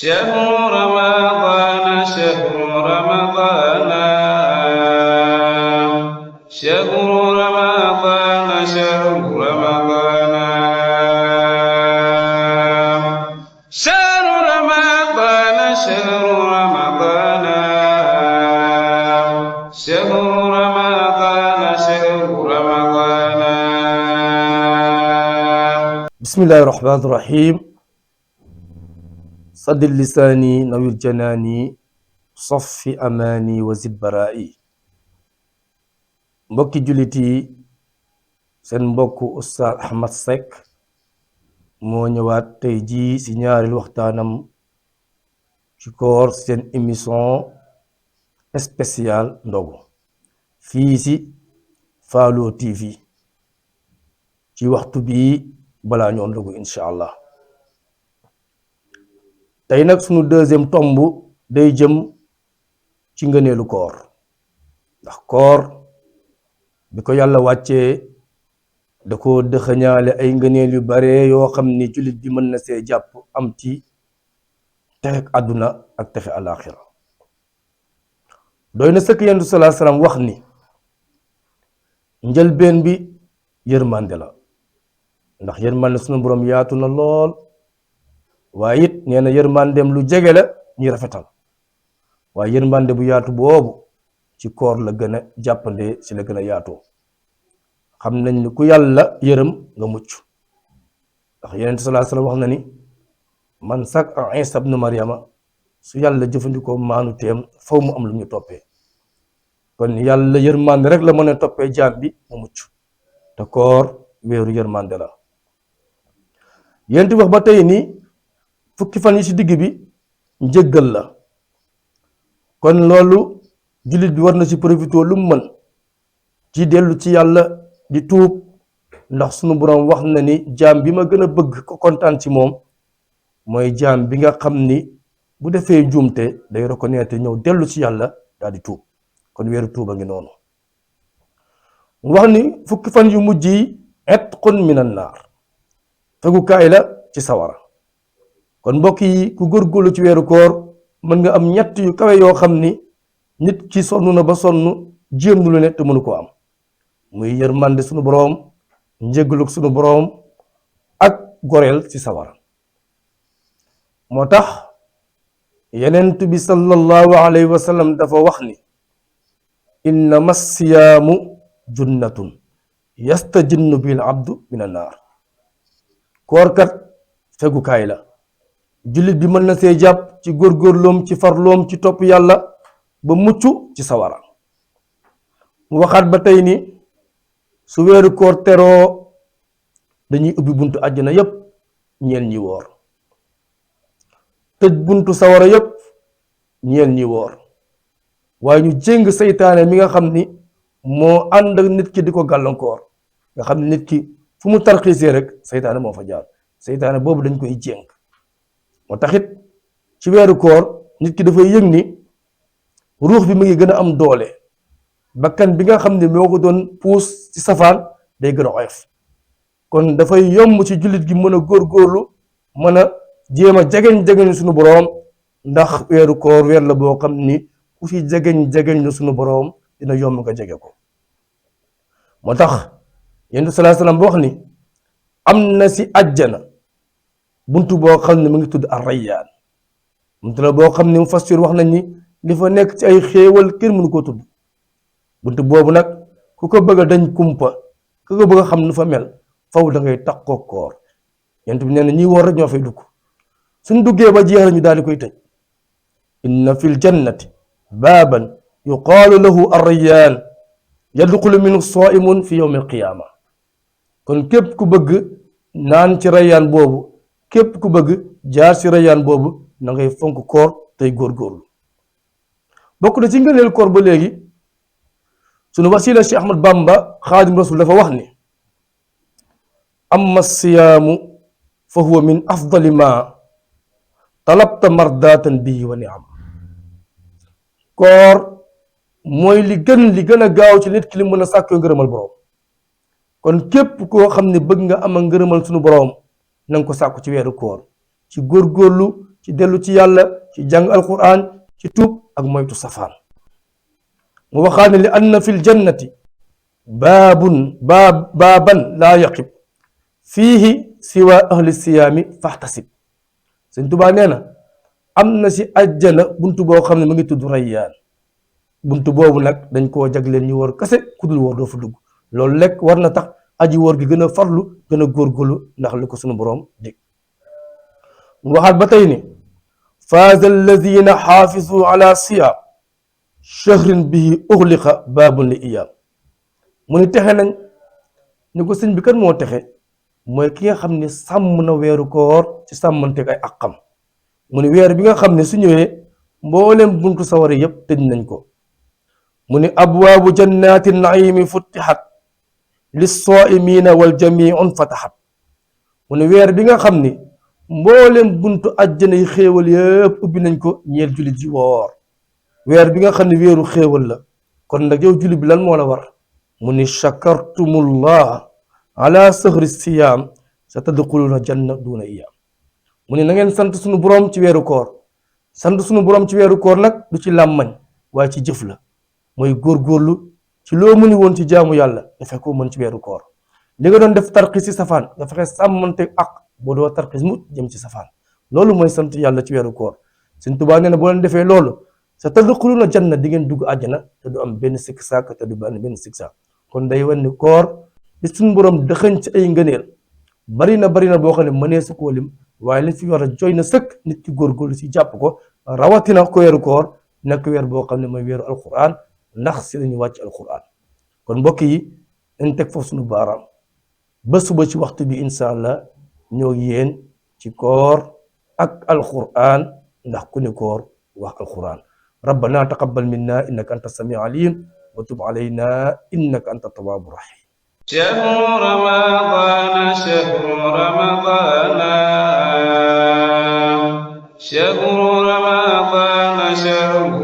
شهر رمضان شهر رمضان شهر رمضان شهر رمضان شهر رمضان شهر رمضان شهر رمضان شهر رمضان بسم الله الرحمن الرحيم صد لساني نوير جناني صف أماني وزد برائي mbokki jullit yi seen mbokku Oustaz Ahmed Seck moo ñëwaat tey jii ci ñaareelu waxtaanam ci koor seen émission spéciale ndogu fii ci Fallou TV ci waxtu bii balaa ñoo ndogu incha allah tey nag sunu deuxième tomb day jëm ci ngëneelu koor ndax koor bi ko yàlla wàccee da ko dëxëñaale ay ngëneel yu bare yoo xam ni jullit bi mën na see jàpp am ci texe àdduna ak texe alaaxira doy na sëkk yendu salaa salaam wax ni njëlbeen bi yërmande la ndax yërmande sunu borom yaatu na lool waaye it nee na yërmandeem lu jege la ñuy rafetal waaye yërmande bu yaatu boobu ci koor la gën a jàppande ci la gën a yaatoo xam nañ ni ku yàlla yërëm nga mucc ndax yeneen sallallahu alayhi wasallam wax na ni man sak a Isa ibn Maryama su yàlla jëfandikoo maanu teem faw mu am lu ñu toppee kon yàlla yërmande rek la mën a toppee jaam bi mu mucc te koor weeru yërmande la yéen wax ba tey ni fukki fan yi ci digg bi njëggal la kon loolu jullit bi war na ci profité lu mu mën ci dellu ci yàlla di tuub ndax sunu borom wax na ni jaam bi ma gën a bëgg ko kontaan ci moom mooy jaam bi nga xam ni bu defee njuumte day reconnaître ñëw dellu ci yàlla daal di tuub kon weeru tuuba ngi noonu mu wax ni fukki fan yu mujj yi itqun minan naar fegukaay la ci sawara kon mbokk yi ku góorgóorlu ci weeru koor mën nga am ñett yu kawe yoo xam ni nit ki sonn na ba sonn jéem lu ne te mënu ko am muy yërmande sunu boroom njëggalug sunu boroom ak goreel ci sawara moo tax yenent bi sallallahu alayhi wa sallam dafa wax ni innama siyaamu junnatun yastajinnu bil abdu min annaar koorkat fegukaay la jullit bi mën na see jàpp ci góorgóorloom ci farloom ci topp yàlla ba mucc ci sawara mu waxaat ba tey ni su weeru koor teroo dañuy ubbi buntu àjjana yépp ñeel ñi woor tëj buntu sawara yépp ñeel ñi woor waaye ñu jéng seytaane mi nga xam ni moo ànd ak nit ki di ko gàllankoor nga xam ne nit ki fu mu tarxiisee rek seytaane moo fa jaar seytaane boobu dañ koy jéng moo taxit ci weeru koor nit ki dafay yëg ni ruux bi mu ngi gën a am doole bakkan bi nga xam ne moo ko doon puus ci safaan day gën a oyof kon dafay yomb ci jullit gi mën a góorgóorlu mën a jéem a jegeñ suñu boroom ndax weeru koor weer la boo xam ni ku fi jegeñ suñu boroom dina yomb nga jege ko moo tax yonent bi sallallahu alayhi wasallam wax ni am na ci àjjana buntu boo xam ne mu ngi tudd ar-Rayyaan buntu la boo xam ne mufassir wax nañ ni li fa nekk ci ay xéewal kenn mënu ko tudd buntu boobu nag ku ko bëgg a dañ kumpa ku ko bëgg a xam nu fa mel faw da ngay takkoo koor yent bi nee na ñiy woor rek ñoo fay dugg suñ duggee ba jeex la ñu daal di koy tëj inna fil jannati baaban yuqaalu lahu ar-Rayyaan yadxulu minhu saa'imun fi yawmi al-qiyaama kon képp ku bëgg naan ci Rayyaan boobu képp ku bëgg jaar ci Rayyaan boobu na ngay fonk koor tey góorgóorlu bokk na ci ngëneel koor ba léegi sunu wasila Cheikh Ahmad Bamba Xaadim Rasul dafa wax ni amma siyaamu fa huwa min afdali ma talabta mardatan bihi wa ni'am koor mooy li gën a gaaw ci nit ki li mën a sàkkoo ngërëmal boroom kon képp koo xam ne bëgg nga am ngërëmal sunu boroom na nga ko sàkku ci weeru koor ci góorgóorlu ci dellu ci yàlla ci jàng alquran ci tuub ak moytu safaan mu waxaane li anna fi ljannati baaban laa yaqib fiihi siwa ahli siyaami faxtasib Sëñ Tuubaa nee na am na si àjjana buntu boo xam ne mu ngi tudd Rayyaan buntu boobu nag dañ koo jagleen ñu woor kase ku dul woor doo fa dugg loolu lekk war na tax aji woor gi gën a farlu gën a góorgóorlu ndax li ko sunu boroom dig mu waxaat ba tey ni faaza alladina xaafizu ala siyaam shahrin bihi uxliqa baabun li iyaam mu ni texe nañ ñu ko sëñ bi kan moo texe mooy ki nga xam ne sàmm na weeru koor ci sàmmanteeg ay àqam mu ni weer bi nga xam ne su ñëwee mboolem buntu sawara yépp tëj nañ ko mu ni abwaabu jannaati naimi futtixat lissaa'imiina wal jamiun fataxat mu ni weer bi nga xam ni mboolem buntu àjjana yi xéewal yépp ubbi nañ ko ñeel jullit ji woor weer bi nga xam ne weeru xéewal la kon nag yow jullit bi lan moo la war mu ni shakartumullah ala sahri siyaam sa tadxuluna janna duna iyaam mu ni na ngeen sant sunu borom ci weeru koor sant sunu borom ci weeru koor nag du ci làmmañ waaye ci jëf la mooy góorgóorlu ci loo mëni woon ci jaamu yàlla nga fexe ko mën ci weeru koor li nga doon def tarxis ci safaan nga fexe sàmmante ak boo doo tarxis mu jëm ci safaan loolu mooy sant yàlla ci weeru koor Sëñ Tuubaa nee na boo leen defee loolu sa tadxuluna janna di ngeen dugg àjjana te du am benn sikk sàkk te du am benn sikk sàkk kon day wan ni koor li suñu borom dëxëñ ci ay ngëneel bari na boo xam ne mënee su koo lim waaye li fi war a joy na sëkk nit ki góorgóorlu si jàpp ko rawatina ko weeru koor nekk weer boo xam ne mooy weeru alquran ndax si lañu wàcc alquran kon mbokk yi dañ teg foofu suñu baaraam ba suba ci waxtu bi incha allah ñoo yéen ci koor ak alquran ndax ku ne koor wax alquran rabbana taqabbal minna innaka anta samiu alim wa tub alayna innaka anta tawwabu rahim شهر رمضان شهر رمضان شهر رمضان شهر